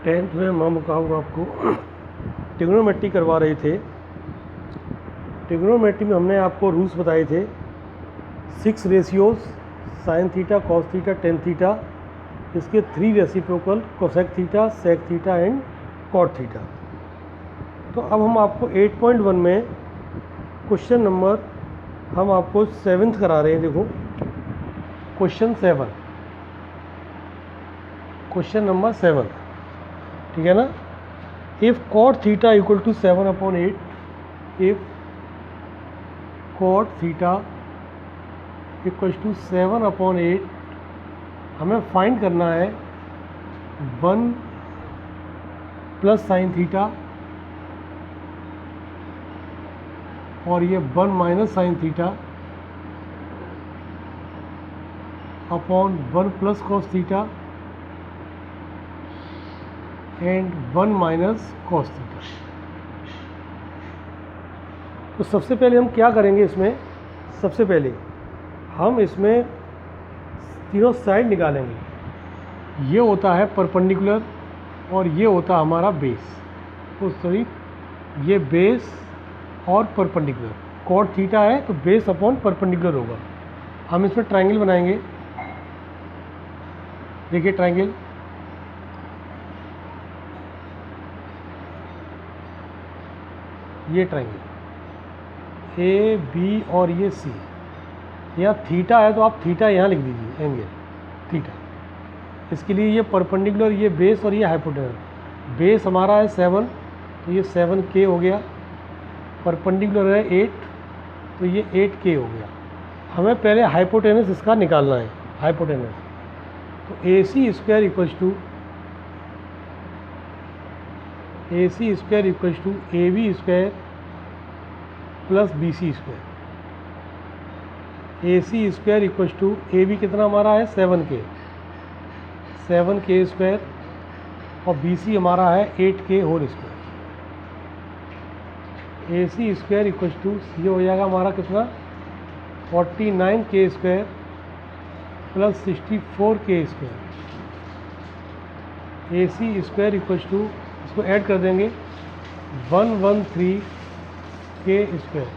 Tenth में हम आपको ट्रिग्नोमेट्री करवा रहे थे। ट्रिग्नोमेट्री में हमने आपको रूल्स बताए थे 6 ratios, sine theta, cos theta, tan theta, इसके 3 reciprocal, cosec theta, sec theta and cot theta. तो अब हम आपको 8.1 में क्वेश्चन नंबर हम आपको 7th करा रहे हैं। देखो क्वेश्चन 7, क्वेश्चन नंबर 7, ठीक है ना। If cot theta equal to 7/8, if cot theta equal to 7/8, हमें फाइंड करना है 1 प्लस साइन थीटा और ये 1 minus sine theta upon 1 plus cos theta and 1 minus cos theta. तो सबसे पहले हम क्या करेंगे इसमें, सबसे पहले हम इसमें तीनों साइड निकालेंगे। ये होता है परपेंडिकुलर और ये होता है हमारा बेस। तो सॉरी, ये बेस और परपेंडिकुलर, कॉट थीटा है तो बेस अपॉन परपेंडिकुलर होगा। हम इसमें ट्रायंगल बनाएंगे। देखिए ट्रायंगल, ये ट्रायंगल ए बी और ये सी। यहाँ थीटा है तो आप थीटा यहाँ लिख दीजिए, एंगल थीटा। इसके लिए ये परपेंडिकुलर, ये बेस और ये हाइपोटेनस। बेस हमारा है 7 तो ये 7K हो गया, परपेंडिकुलर है 8 तो ये 8K हो गया। हमें पहले हाइपोटेनस इसका निकालना है, हाइपोटेनस। तो AC square equals to AB square plus BC square. AC square equals to AB कितना हमारा है 7K स्क्वायर और BC हमारा है 8K whole square. AC square equals to ये हो जाएगा हमारा कितना 49K square plus 64K square. AC square equals to, इसको ऐड कर देंगे 113K स्क्वायर।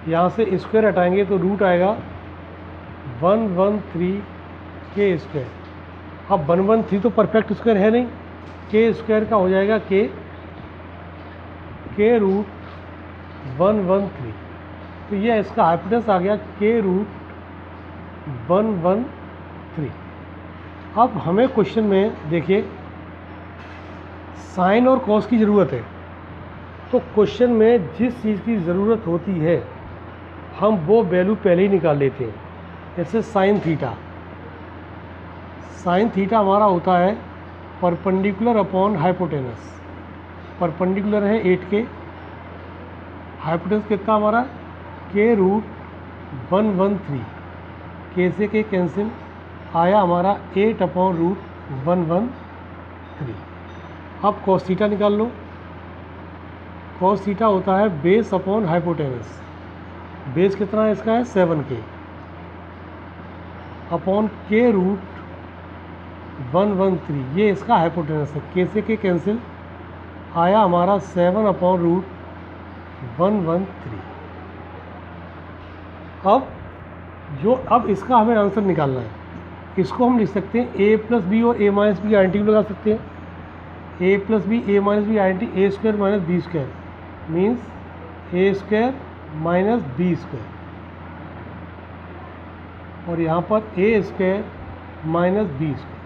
यहाँ से स्क्वायर हटाएंगे तो रूट आएगा 113K स्क्वायर। अब 113 तो परफेक्ट स्क्वायर है नहीं, K स्क्वायर का हो जाएगा K रूट 113। तो ये इसका हाइपोटेनस आ गया K रूट 113। अब हमें क्वेश्चन में देखिए साइन और कॉस की ज़रूरत है। तो क्वेश्चन में जिस चीज़ की ज़रूरत होती है हम वो वैल्यू पहले ही निकाल लेते हैं। जैसे साइन थीटा हमारा होता है परपेंडिकुलर अपॉन हाइपोटेनस। परपेंडिकुलर है 8K, हाइपोटेनस कितना हमारा K रूट 113। K से K कैंसिल, आया हमारा 8/√113। अब कॉस थीटा निकाल लो। कॉस थीटा होता है बेस अपॉन हाइपोटेनस। बेस कितना है इसका है 7K अपॉन K रूट 113। ये इसका हाइपोटेनस है। K से K कैंसिल, आया हमारा 7/√113। अब इसका हमें आंसर निकालना है। इसको हम लिख सकते हैं A प्लस बी और A माइनस बी आइडेंटिटी लगा सकते हैं। A plus B, A minus B identity, A square minus B square means A square minus B square. और यहाँ पर A square minus B square.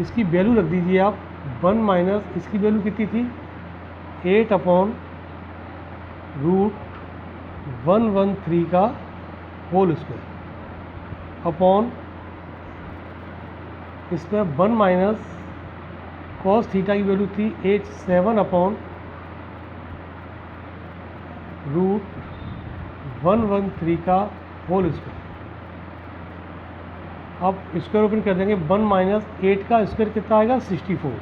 इसकी वैल्यू रख दीजिए आप 1 माइनस, इसकी वैल्यू कितनी थी 8/√113 का होल स्क्वायर अपॉन इसमें 1 माइनस कॉस थीटा की वैल्यू थी 87/√113 का होल स्क्वायर। अब स्क्वायर ओपन कर देंगे, 1 माइनस 8 का स्क्वायर कितना आएगा 64।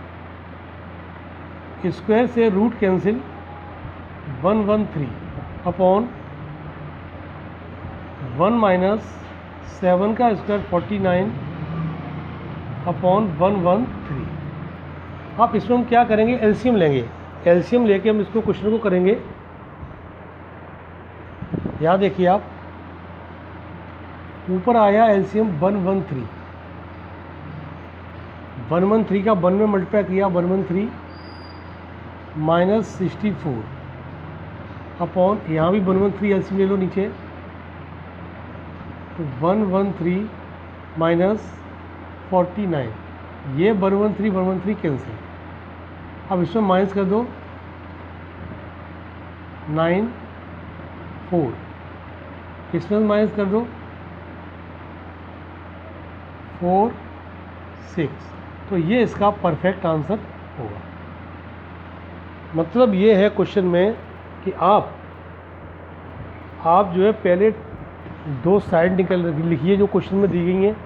स्क्वायर से रूट कैंसिल, 113 अपॉन 1 माइनस 7 का स्क्वायर 49 अपॉन 113। अब इसमें हम क्या करेंगे, एलसीएम लेंगे। एलसीएम लेके हम इसको क्वेश्चन को करेंगे। यहाँ देखिए आप, ऊपर आया एलसीएम 113। 113 का 1 में मल्टीप्लाई किया, 113 माइनस 64 अपॉन, यहाँ भी 113 एलसीएम ले लो नीचे, तो 113 माइनस 49, ये 113 कैंसिल। अब इसमें माइनस कर दो 9 4, इसमें माइनस कर दो 4 6, तो ये इसका परफेक्ट आंसर होगा। मतलब ये है क्वेश्चन में कि आप जो है पहले 2 साइड लिखिए जो क्वेश्चन में दी गई हैं,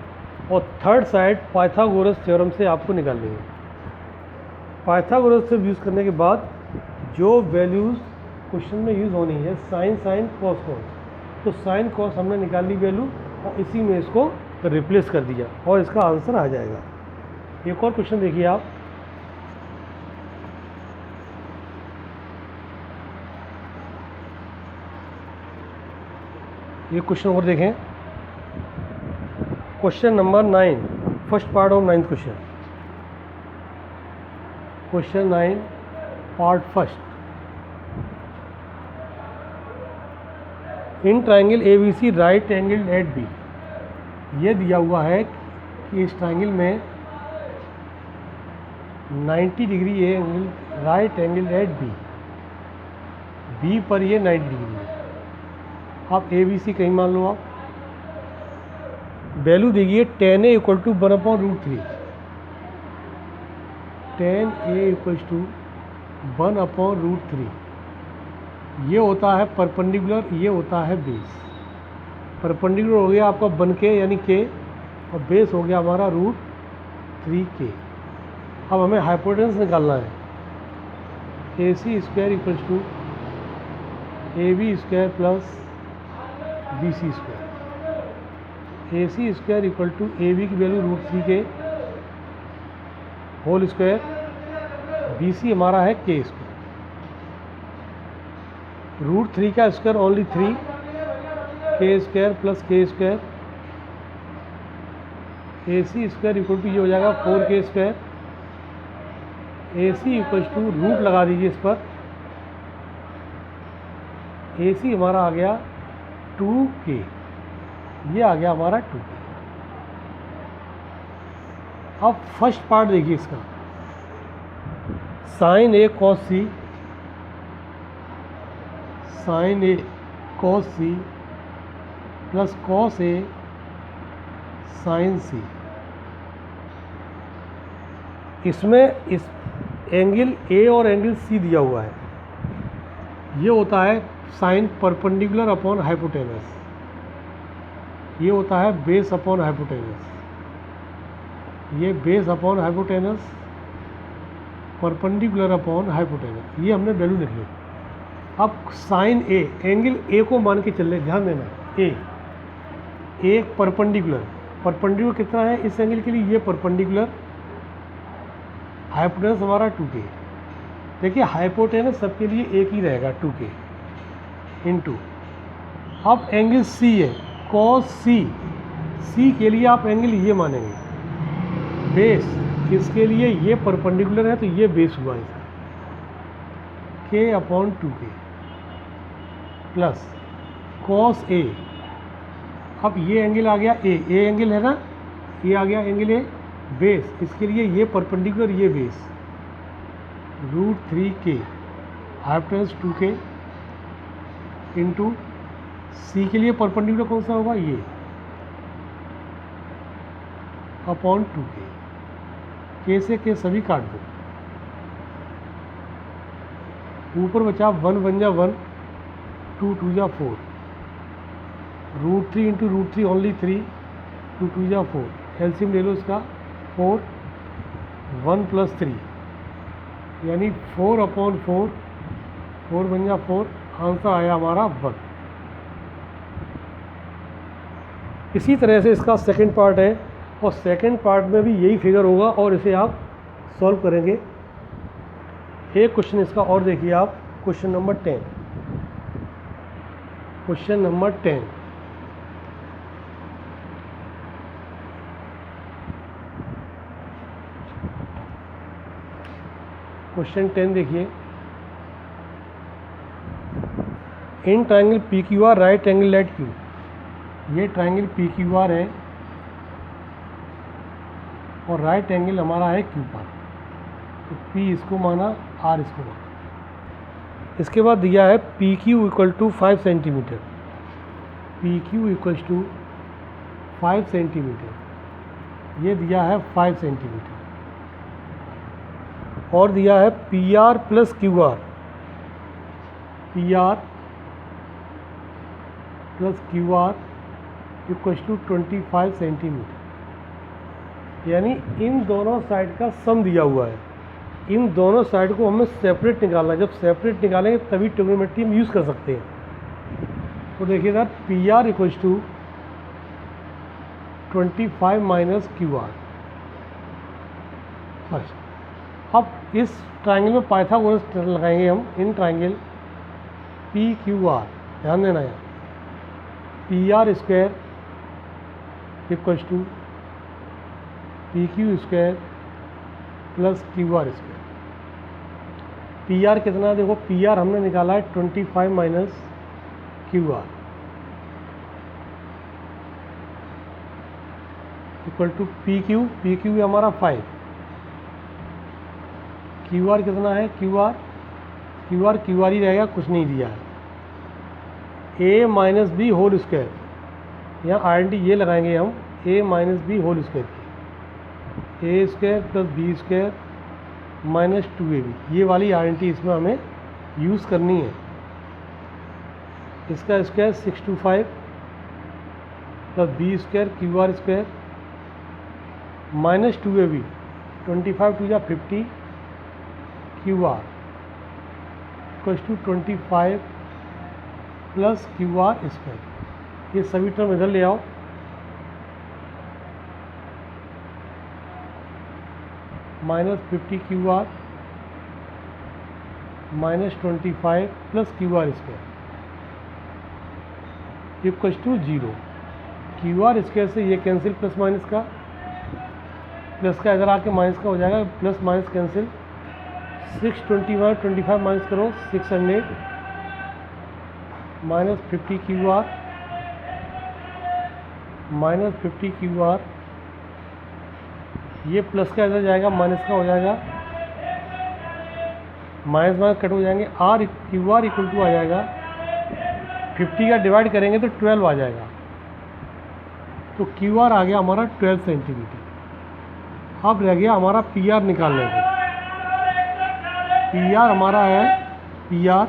और थर्ड साइड पाइथागोरस थ्योरम से आपको निकालनी है। पाइथागोरस से यूज़ करने के बाद जो वैल्यूज़ क्वेश्चन में यूज़ होनी है, साइन कॉस, तो साइन कॉस हमने निकाल ली वैल्यू और इसी में इसको रिप्लेस कर दिया और इसका आंसर आ जाएगा। एक और क्वेश्चन देखिए आप, ये क्वेश्चन और देखें, question number 9, first part of 9th question. Question 9 part first. In triangle ABC right angle at B, ये दिया हुआ है कि इस ट्राइंगल में 90 degree angle, right angle at B पर ये 90 डिग्री है। आप ABC कहीं मान लो, आप वैल्यू देखिए, tan A equal to 1/√3, tan A equal to 1/√3, ये होता है परपेंडिकुलर, ये होता है बेस। परपेंडिकुलर हो गया आपका 1k यानी k, और बेस हो गया हमारा √3k। अब हमें हाइपोटेनस निकालना है, AC square equal to AB square plus BC square. AC square equal to AB की value √3k whole square, BC हमारा है k स्क्वायर। √3 का square only 3, k square plus k square. AC square equal to ये हो जाएगा 4k square. AC equal to root लगा दीजिए इस पर, AC हमारा आ गया 2k, ये आ गया हमारा 2k। अब फर्स्ट पार्ट देखिए इसका, sine A cos C, sine A cos C plus cos A sine C। इसमें इस एंगल A और एंगल C दिया हुआ है, ये होता है साइन परपेंडिकुलर अपॉन हाइपोटेनस, ये होता है बेस अपॉन हाइपोटेनस, ये base upon hypotenuse, perpendicular upon hypotenuse, ये हमने वैल्यू लिख ली। अब साइन A, एंगल A को मान के चल रहे, ध्यान देना, एक परपेंडिकुलर कितना है इस एंगल के लिए, ये परपेंडिकुलर, हाइपोटेनस हमारा 2k। देखिए हाइपोटेनस सबके लिए एक ही रहेगा 2k इंटू, अब एंगल C है cos C के लिए आप एंगल ये मानेंगे, बेस इसके लिए ये परपेंडिकुलर है तो ये बेस हुआ इसका, k upon 2k plus cos A। अब ये एंगल आ गया A एंगल है ना, ये आ गया एंगल A, बेस इसके लिए ये परपेंडिकुलर, ये base √3k, hypotenuse 2k into C के लिए परपेंडिकुलर कौन सा होगा, ये अपॉन 2k, k से k सभी काट दो, ऊपर बचा 1 1 जा 1, 2 2 जा 4, √3 इंटू √3 ओनली 3, 2 2 जा 4, एलसीएम ले लो इसका 4, 1 प्लस 3 यानी 4/4, 4 1 जा 4, आंसर आया हमारा 1। इसी तरह से इसका सेकंड पार्ट है, और सेकंड पार्ट में भी यही फिगर होगा और इसे आप सॉल्व करेंगे। एक क्वेश्चन इसका और देखिए आप, question number 10। Question number 10, question 10 देखिए, in triangle P Q R right angle at Q. ये ट्राइंगल पी क्यू आर है और राइट एंगल हमारा है क्यू पर, तो पी इसको माना, आर इसको माना। इसके बाद दिया है P Q equal to 5 centimetre, P Q equals to 5 centimetre, ये दिया है 5 सेंटीमीटर। और दिया है P R plus Q R, P R plus Q R equals to 25 centimetre. यानी इन दोनों साइड का सम दिया हुआ है, इन दोनों साइड को हमें सेपरेट निकालना है। जब सेपरेट निकालेंगे तभी ट्रिग्नोमेट्री हम यूज़ कर सकते हैं। तो देखिएगा P R equals to 25 minus Q R first. अब इस ट्राइंगल में पाइथागोरस लगाएंगे हम, in triangle P Q R, ध्यान देना है, P R square equals to P Q square plus Q R square. P R कितना, देखो पी आर हमने निकाला है 25 minus Q R equal to P Q हमारा 5, क्यू आर कितना है, क्यू आर ही रहेगा, कुछ नहीं दिया है। A minus B whole square, यहाँ आइडेंटिटी ये लगाएंगे हम, A minus B whole square की, A square plus B square minus 2ab, ये वाली आइडेंटिटी इसमें हमें यूज़ करनी है। इसका square 625 plus B square Q R square minus 2ab, 25 two या 50 Q R equals to 25 plus Q R square. ये सभी टर्म इधर ले आओ, minus 50 Q R minus 25 plus Q R square equals to 0। Q R square से ये cancel, plus minus का, plus का इधर आके माइनस का हो जाएगा, प्लस माइनस कैंसिल, 621 25 माइनस करो 600 minus 50 Q R minus 50 Q are, ये प्लस का इधर जाएगा, माइनस का हो जाएगा, माइनस माइनस कट हो जाएंगे, R Q R equal to आ जाएगा 50 का डिवाइड करेंगे तो 12 आ जाएगा। तो क्यू आर आ गया हमारा 12 सेंटीमीटर। अब रह गया हमारा पी आर निकालने को। पी आर हमारा है, P are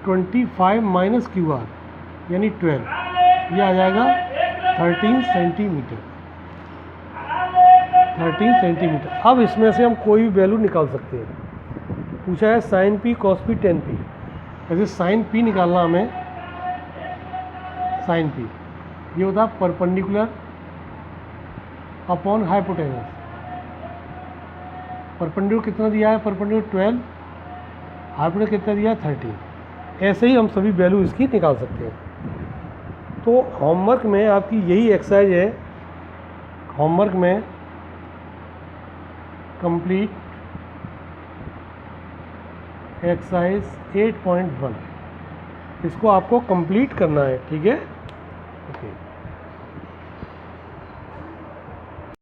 25 minus Q are यानी 12, ये आ जाएगा 13 सेंटीमीटर, 13 सेंटीमीटर। अब इसमें से हम कोई भी वैल्यू निकाल सकते हैं। पूछा है sine P cos P tan P, जैसे साइन पी निकालना हमें, साइन पी ये होता है परपेंडिकुलर अपॉन हाइपोटेनस। परपेंडिकुलर कितना दिया है, परपेंडिकुलर 12, हाइपोटेनस कितना दिया है 13। ऐसे ही हम सभी वैल्यू इसकी निकाल सकते हैं। तो होमवर्क में आपकी यही एक्सरसाइज है, होमवर्क में कंप्लीट एक्सरसाइज 8.1, इसको आपको कंप्लीट करना है, ठीक है, ओके।